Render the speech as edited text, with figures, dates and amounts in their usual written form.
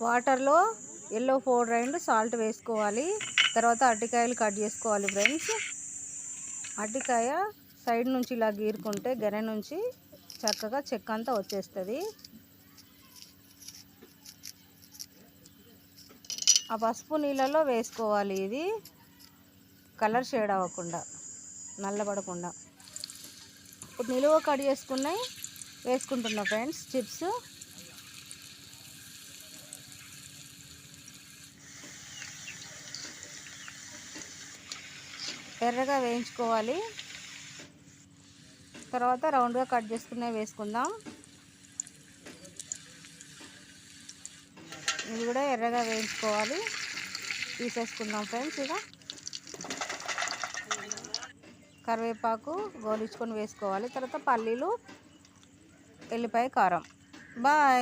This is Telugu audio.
వాటర్లో ఎల్లో పౌడర్ అండ్ సాల్ట్ వేసుకోవాలి. తర్వాత అరటికాయలు కట్ చేసుకోవాలి ఫ్రెండ్స్. అరటికాయ సైడ్ నుంచి ఇలా గీరుకుంటే గెర నుంచి చక్కగా చెక్క అంతా వచ్చేస్తుంది. ఆ పసుపు నీళ్ళలో వేసుకోవాలి. ఇది కలర్ షేడ్ అవ్వకుండా, నల్లబడకుండా. ఇప్పుడు నిలువ కట్ చేసుకున్నాయి వేసుకుంటున్నా ఫ్రెండ్స్ చిప్స్. ఎర్రగా వేయించుకోవాలి. తర్వాత రౌండ్గా కట్ చేసుకునే వేసుకుందాం. ఇది కూడా ఎర్రగా వేయించుకోవాలి. తీసేసుకుందాం ఫ్రెండ్స్. ఇక కరివేపాకు గోలించుకొని వేసుకోవాలి. తర్వాత పల్లీలు, ఎల్లిపాయ, కారం. బాయ్.